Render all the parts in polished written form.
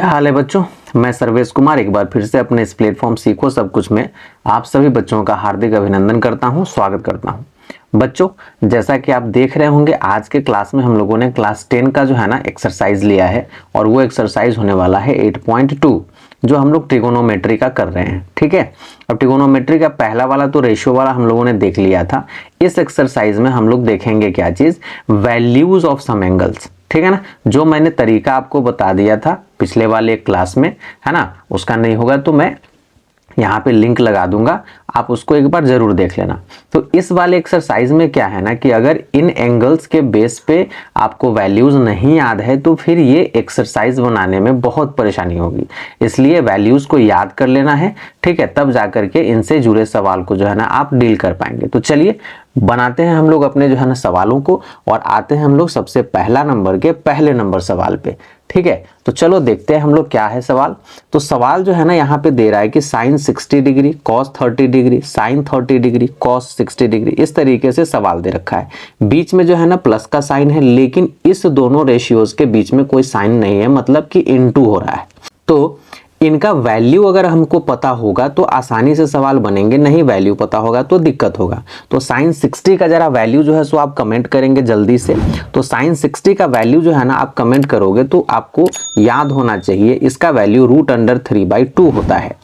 क्या हाल है बच्चों। मैं सर्वेश कुमार एक बार फिर से अपने इस प्लेटफॉर्म सीखो सब कुछ में आप सभी बच्चों का हार्दिक अभिनंदन करता हूं, स्वागत करता हूं। बच्चों, जैसा कि आप देख रहे होंगे आज के क्लास में हम लोगों ने क्लास 10 का जो है ना एक्सरसाइज लिया है और वो एक्सरसाइज होने वाला है 8.2 जो हम लोग ट्रिगोनोमेट्री का कर रहे हैं। ठीक है, अब ट्रिगोनोमेट्री का पहला वाला तो रेशियो वाला हम लोगों ने देख लिया था। इस एक्सरसाइज में हम लोग देखेंगे क्या चीज, वैल्यूज ऑफ सम एंगल्स। ठीक है ना, जो मैंने तरीका आपको बता दिया था पिछले वाले क्लास में, है ना, उसका नहीं होगा तो मैं यहाँ पे लिंक लगा दूंगा, आप उसको एक बार जरूर देख लेना। तो इस वाले एक्सरसाइज में क्या है ना कि अगर इन एंगल्स के बेस पे आपको वैल्यूज नहीं याद है तो फिर ये एक्सरसाइज बनाने में बहुत परेशानी होगी, इसलिए वैल्यूज को याद कर लेना है। ठीक है, तब जाकर के इनसे जुड़े सवाल को जो है ना आप डील कर पाएंगे। तो चलिए बनाते हैं हम लोग अपने जो है ना सवालों को और आते हैं हम लोग सबसे पहला नंबर के पहले नंबर सवाल पे। ठीक है, तो चलो देखते हैं हम लोग क्या है सवाल। तो सवाल जो है ना यहाँ पे दे रहा है कि sine 60 degree cos 30 degree sine 30 degree cos 60 degree, इस तरीके से सवाल दे रखा है। बीच में जो है ना प्लस का साइन है, लेकिन इस दोनों रेशियोज के बीच में कोई साइन नहीं है, मतलब कि इनटू हो रहा है। तो इनका वैल्यू अगर हमको पता होगा तो आसानी से सवाल बनेंगे, नहीं वैल्यू पता होगा तो दिक्कत होगा। तो साइन 60 का जरा वैल्यू जो है सो आप कमेंट करेंगे जल्दी से। तो साइन 60 का वैल्यू जो है ना आप कमेंट करोगे तो आपको याद होना चाहिए इसका वैल्यू √3/2 होता है,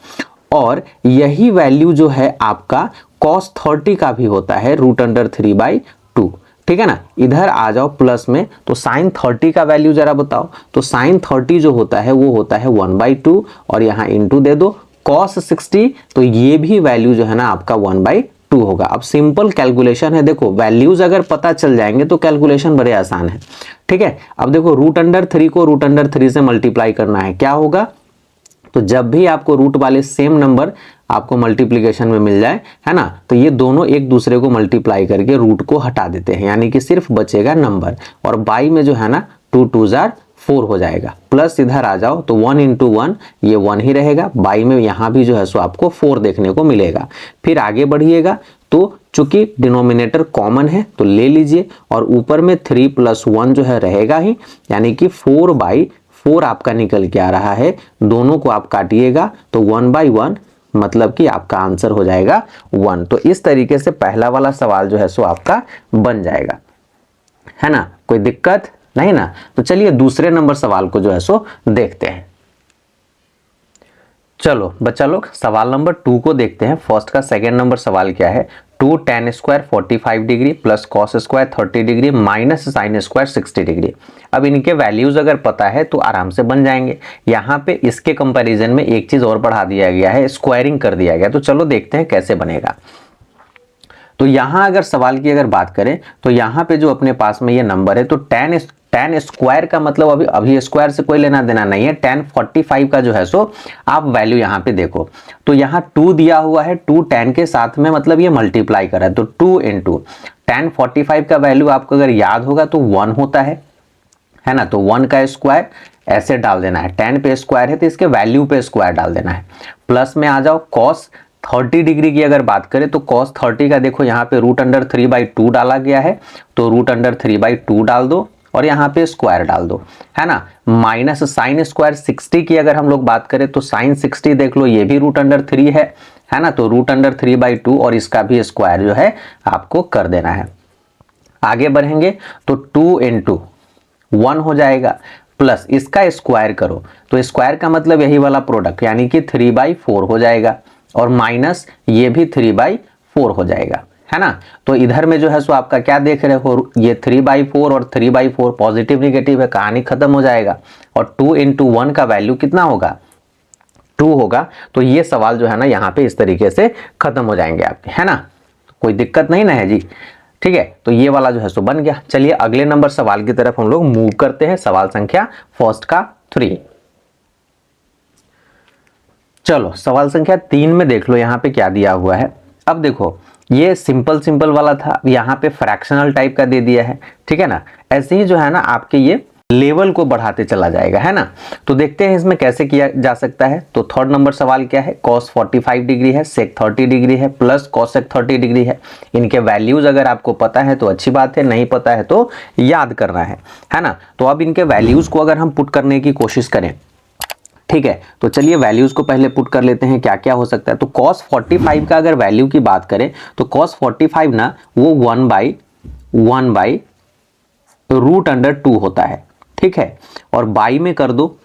और यही वैल्यू जो है आपका cos 30 का भी होता है √3/2। ठीक है ना, इधर आ जाओ प्लस में, तो साइन 30 का वैल्यू जरा बताओ। तो साइन 30 जो होता है वो होता है 1/2 और यहाँ इंटू दे दो। cos 60 तो ये भी वैल्यू जो है ना आपका 1/2 होगा। अब सिंपल कैलकुलेशन है, देखो वैल्यूज अगर पता चल जाएंगे तो कैलकुलेशन बड़े आसान है। ठीक है, अब देखो √3 को √3 से मल्टीप्लाई करना है, क्या होगा। तो जब भी आपको रूट वाले सेम नंबर आपको मल्टीप्लिकेशन में मिल जाए, है ना, तो ये दोनों एक दूसरे को मल्टीप्लाई करके रूट को हटा देते हैं, यानी कि सिर्फ बचेगा नंबर। और बाई में जो है ना 2 2 4 हो जाएगा। प्लस इधर आ जाओ तो 1 × 1 ये 1 ही रहेगा, बाई में यहाँ भी जो है सो आपको 4 देखने को मिलेगा। फिर आगे बढ़िएगा तो चूंकि डिनोमिनेटर कॉमन है तो ले लीजिए, और ऊपर में 3 + 1 जो है रहेगा ही, यानी कि 4/4 आपका निकल के आ रहा है। दोनों को आप काटिएगा तो 1/1, मतलब कि आपका आंसर हो जाएगा 1। तो इस तरीके से पहला वाला सवाल जो है सो आपका बन जाएगा, है ना, कोई दिक्कत नहीं ना। तो चलिए दूसरे नंबर सवाल को जो है सो देखते हैं। चलो बच्चा लोग सवाल नंबर 2 को देखते हैं। फर्स्ट का सेकेंड नंबर सवाल क्या है, 2 tan² 45 degree plus cos² 30 degree minus sin² 60 degree. अब इनके वैल्यूज अगर पता है तो आराम से बन जाएंगे। यहाँ पे इसके कंपैरिजन में एक चीज और बढ़ा दिया गया है, स्क्वायरिंग कर दिया गया। तो चलो देखते हैं कैसे बनेगा। तो यहाँ अगर सवाल की अगर बात करें तो यहाँ पे जो अपने पास में ये नंबर है, तो tan स्क्वायर का मतलब अभी स्क्वायर से कोई लेना देना नहीं है। tan 45 का जो है सो आप वैल्यू यहाँ पे देखो, तो यहाँ 2 दिया हुआ है, 2 tan के साथ में मतलब ये मल्टीप्लाई कर रहा है, तो 2 × tan 45 का वैल्यू आपको अगर याद होगा तो 1 होता है ना। तो 1 का स्क्वायर ऐसे डाल देना है, tan पे स्क्वायर है तो इसके वैल्यू पे स्क्वायर डाल देना है। प्लस में आ जाओ cos 30 डिग्री की अगर बात करें तो cos 30 का देखो यहाँ पे √3/2 डाला गया है, तो √3/2 डाल दो और यहाँ पे स्क्वायर डाल दो, है ना। माइनस sin² 60 की अगर हम लोग बात करें तो sin 60 देख लो, ये भी √3 है ना, तो √3/2 और इसका भी स्क्वायर जो है आपको कर देना है। आगे बढ़ेंगे तो 2 × 1 हो जाएगा, प्लस इसका स्क्वायर करो तो स्क्वायर का मतलब यही वाला प्रोडक्ट, यानी कि 3/4 हो जाएगा, और माइनस ये भी 3/4 हो जाएगा, है ना। तो इधर में जो है सो आपका क्या देख रहे हो, ये 3/4 और 3/4 पॉजिटिव निगेटिव है, कहानी खत्म हो जाएगा। और 2 × 1 का वैल्यू कितना होगा, 2 होगा। तो ये सवाल जो है ना यहाँ पे इस तरीके से खत्म हो जाएंगे आपके, है ना। कोई दिक्कत नहीं ना है जी। ठीक है, तो ये वाला जो है सो बन गया। चलिए अगले नंबर सवाल की तरफ हम लोग मूव करते हैं। सवाल संख्या फर्स्ट का 3। चलो सवाल संख्या 3 में देख लो यहाँ पे क्या दिया हुआ है। अब देखो ये सिंपल वाला था, यहाँ पे फ्रैक्शनल टाइप का दे दिया है। ठीक है ना, ऐसे ही जो है ना आपके ये लेवल को बढ़ाते चला जाएगा, है ना। तो देखते हैं इसमें कैसे किया जा सकता है। तो थर्ड नंबर सवाल क्या है, cos 45 डिग्री है, sec 30 डिग्री है, प्लस cosec 30 डिग्री है। इनके वैल्यूज अगर आपको पता है तो अच्छी बात है, नहीं पता है तो याद करना है ना। तो अब इनके वैल्यूज को अगर हम पुट करने की कोशिश करें ठीक है, तो चलिए वैल्यूज को पहले पुट कर लेते हैं क्या क्या हो सकता है। तो cos 45 का अगर वैल्यू की बात करें तो cos 45 ना वो 1/√2 होता है। ठीक है, और बाई में कर दो,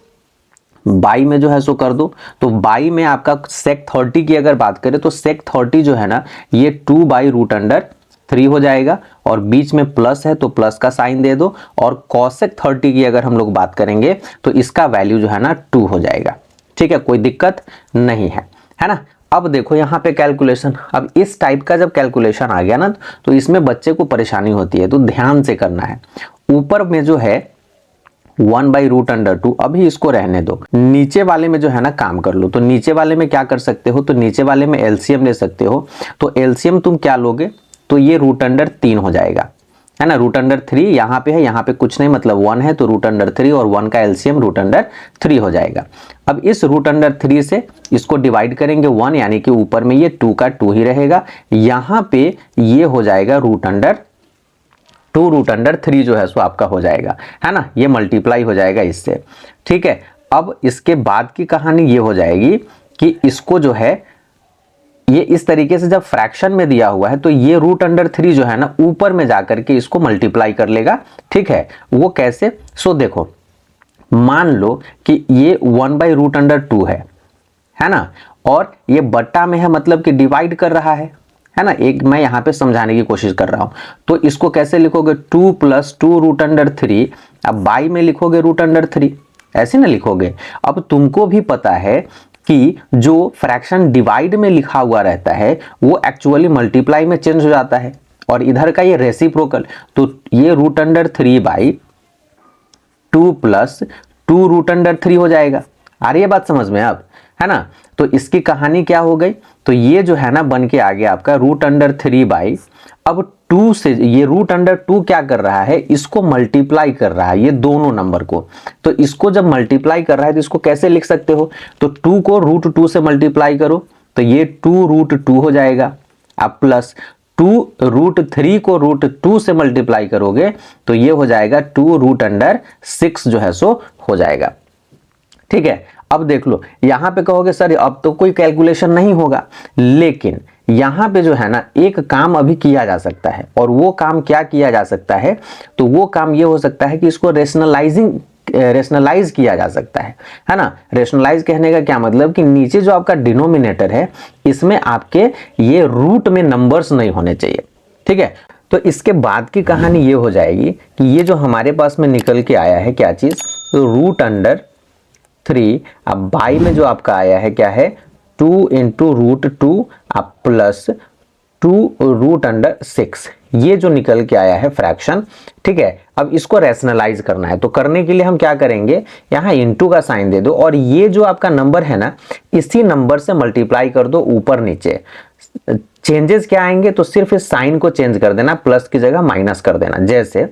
बाई में जो है सो कर दो, तो बाई में आपका sec 30 की अगर बात करें तो sec 30 जो है ना ये 2/√3 हो जाएगा, और बीच में प्लस है तो प्लस का साइन दे दो, और cosec 30 की अगर हम लोग बात करेंगे तो इसका वैल्यू जो है ना 2 हो जाएगा। ठीक है, कोई दिक्कत नहीं है ना। अब देखो यहाँ पे कैलकुलेशन, अब इस टाइप का जब कैलकुलेशन आ गया ना तो इसमें बच्चे को परेशानी होती है, तो ध्यान से करना है। ऊपर में जो है 1/√2, अभी इसको रहने दो, नीचे वाले में जो है ना काम कर लो। तो नीचे वाले में क्या कर सकते हो, तो नीचे वाले में एलसीएम ले सकते हो। तो एलसीएम तुम क्या लोगे, तो ये √3 हो जाएगा, है ना। √3 यहाँ पे है, यहाँ पे कुछ नहीं मतलब 1 है, तो √3 और 1 का एलसीएम √3 हो जाएगा। अब इस √3 से इसको डिवाइड करेंगे 1, यानी कि ऊपर में ये 2 का 2 ही रहेगा, यहाँ पे ये हो जाएगा √3 जो है सो आपका हो जाएगा, है ना। ये मल्टीप्लाई हो जाएगा इससे। ठीक है, अब इसके बाद की कहानी ये हो जाएगी कि इसको जो है ये इस तरीके से जब फ्रैक्शन में दिया हुआ है तो ये √3 जो है ना ऊपर में जाकर के इसको मल्टीप्लाई कर लेगा। ठीक है, वो कैसे, सो देखो मान लो कि ये 1/√2 है ना, और ये बट्टा में है मतलब कि डिवाइड कर रहा है ना। एक मैं यहां पे समझाने की कोशिश कर रहा हूं। तो इसको कैसे लिखोगे, 2 + 2√3, अब बाई में लिखोगे √3, ऐसे ना लिखोगे। अब तुमको भी पता है कि जो फ्रैक्शन डिवाइड में लिखा हुआ रहता है वो एक्चुअली मल्टीप्लाई में चेंज हो जाता है, और इधर का ये रेसिप्रोकल, तो ये √3/2 + 2√3 हो जाएगा। आ रही है बात समझ में अब, है ना। तो इसकी कहानी क्या हो गई, तो ये जो है ना बन के आ गया आपका √3 अब 2 से ये √2 क्या कर रहा है, इसको मल्टीप्लाई कर रहा है ये दोनों नंबर को। तो इसको जब मल्टीप्लाई कर रहा है तो इसको कैसे लिख सकते हो, तो 2 को √2 से मल्टीप्लाई करो तो ये 2√2 हो जाएगा। अब प्लस 2√3 को √2 से मल्टीप्लाई करोगे तो ये हो जाएगा 2√6 जो है सो हो जाएगा। ठीक है, अब देख लो यहां पे कहोगे सर अब तो कोई कैलकुलेशन नहीं होगा, लेकिन यहां पे जो है ना एक काम अभी किया जा सकता है, और वो काम क्या किया जा सकता है, तो वो काम ये हो सकता है कि इसको रेशनलाइज किया जा सकता है ना। रेशनलाइज कहने का क्या मतलब कि नीचे जो आपका डिनोमिनेटर है इसमें आपके ये रूट में नंबर्स नहीं होने चाहिए। ठीक है, तो इसके बाद की कहानी ये हो जाएगी कि ये जो हमारे पास में निकल के आया है क्या चीज, तो √3, अब बाई में जो आपका आया है क्या है 2 × √2 अब प्लस 2√6, ये जो निकल के आया है फ्रैक्शन। ठीक है, अब इसको रैशनलाइज करना है, तो करने के लिए हम क्या करेंगे, यहाँ इनटू का साइन दे दो, और ये जो आपका नंबर है ना इसी नंबर से मल्टीप्लाई कर दो ऊपर नीचे। चेंजेस क्या आएंगे, तो सिर्फ इस साइन को चेंज कर देना, प्लस की जगह माइनस कर देना, जैसे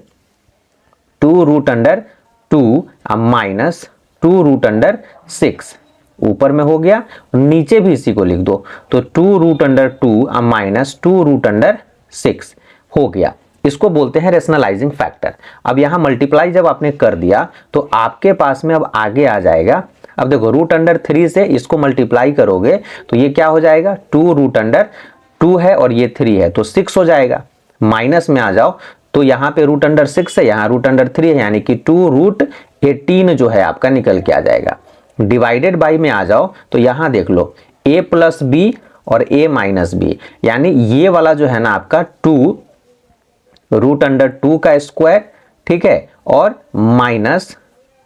2√2 अब माइनस 2√6 ऊपर में हो गया, नीचे भी इसी को लिख दो, तो 2√2 अब माइनस 2√6 हो गया। इसको बोलते हैं रेशनलाइजिंग फैक्टर। अब यहां मल्टीप्लाई जब आपने कर दिया तो आपके पास में अब आगे आ जाएगा, अब देखो √3 से इसको मल्टीप्लाई करोगे तो ये क्या हो जाएगा, 2√2 है और ये 3 है तो 6 हो जाएगा। माइनस में आ जाओ तो यहाँ पे √6 है, यहाँ √3 है, यानी कि 2√18 जो है आपका निकल के आ जाएगा। डिवाइडेड बाई में आ जाओ तो यहाँ देख लो a + b और a - b, यानी ये वाला जो है ना आपका 2√2 का स्क्वायर, ठीक है, और माइनस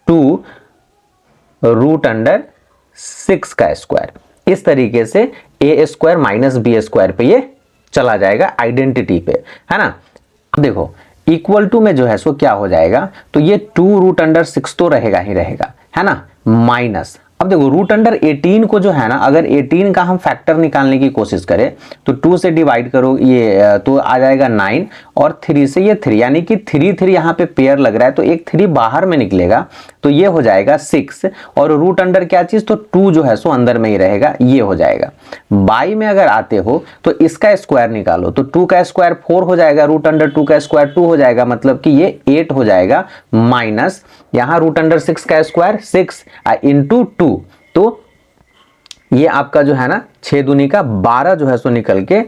2√6 का स्क्वायर, इस तरीके से a² - b² पे ये चला जाएगा आइडेंटिटी पे, है ना। देखो इक्वल टू में जो है सो क्या हो जाएगा, तो ये 2√6 तो रहेगा ही रहेगा, है ना, माइनस, अब देखो √18 को जो है ना अगर 18 का हम फैक्टर निकालने की कोशिश करें तो 2 से डिवाइड करो ये तो आ जाएगा 9, और 3 से ये 3, यानी कि 3 यहाँ पे पेयर लग रहा है तो एक 3 बाहर में निकलेगा तो ये हो जाएगा 6, और रूट अंडर क्या चीज, तो 2 जो है सो अंदर में ही रहेगा, ये हो जाएगा। बाई में अगर आते हो तो इसका स्क्वायर निकालो तो 2 का स्क्वायर 4 हो जाएगा, √2 का स्क्वायर 2 हो जाएगा, मतलब कि ये 8 हो जाएगा, माइनस यहाँ √6 का स्क्वायर 6 इंटू 2, तो ये आपका जो है ना 6 दूनी का 12 जो है सो निकल के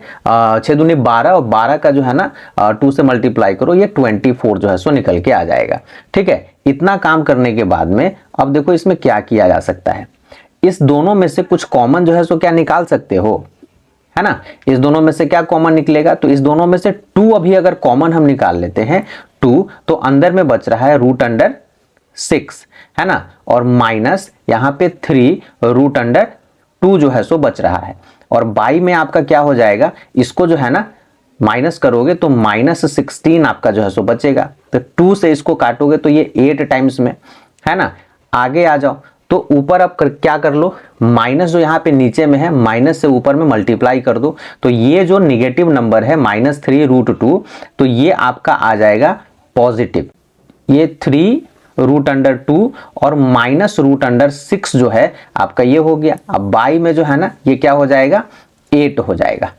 6 दूनी 12 और 12 का जो है ना 2 से मल्टीप्लाई करो, ये 24 जो है सो निकल के आ जाएगा। ठीक है, इतना काम करने के बाद में अब देखो इसमें क्या किया जा सकता है। इस दोनों में से कुछ कॉमन जो है सो क्या निकाल सकते हो, है ना। इस दोनों में से क्या कॉमन निकलेगा, तो इस दोनों में से 2 अभी अगर कॉमन हम निकाल लेते हैं 2, तो अंदर में बच रहा है √6, है ना, और माइनस यहाँ पे 3√2 जो है सो बच रहा है। और बाई में आपका क्या हो जाएगा, इसको जो है ना माइनस करोगे तो -16 आपका जो है सो बचेगा। तो 2 से इसको काटोगे तो ये 8 टाइम्स में, है ना। आगे आ जाओ तो ऊपर अब क्या कर लो, माइनस जो यहाँ पे नीचे में है माइनस से ऊपर में मल्टीप्लाई कर दो, तो ये जो निगेटिव नंबर है -3√2, तो ये आपका आ जाएगा पॉजिटिव। ये 3√2 और -√6 जो है आपका ये हो गया। अब बाई में जो है ना ये क्या हो जाएगा, 8 हो जाएगा।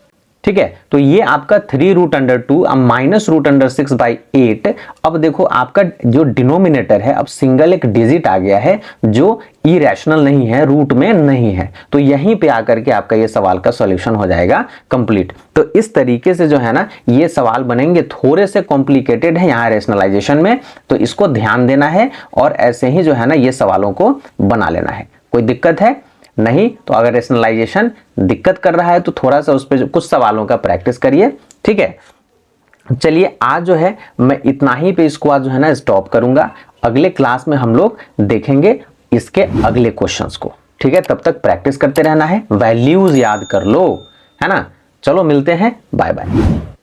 ठीक है, तो ये आपका 3√2 अब -√6/8। अब देखो आपका जो डिनोमिनेटर है अब सिंगल एक डिजिट आ गया है जो इरेशनल नहीं है, रूट में नहीं है, तो यहीं पे आकर के आपका ये सवाल का सॉल्यूशन हो जाएगा कंप्लीट। तो इस तरीके से जो है ना ये सवाल बनेंगे, थोड़े से कॉम्प्लिकेटेड है यहाँ रेशनलाइजेशन में, तो इसको ध्यान देना है और ऐसे ही जो है ना ये सवालों को बना लेना है। कोई दिक्कत है नहीं, तो अगर रेशनलाइजेशन दिक्कत कर रहा है तो थोड़ा सा उस पर कुछ सवालों का प्रैक्टिस करिए। ठीक है, चलिए आज जो है मैं इतना ही पे इसको आज जो है ना स्टॉप करूंगा। अगले क्लास में हम लोग देखेंगे इसके अगले क्वेश्चंस को। ठीक है, तब तक प्रैक्टिस करते रहना है, वैल्यूज याद कर लो, है ना। चलो मिलते हैं, बाय बाय।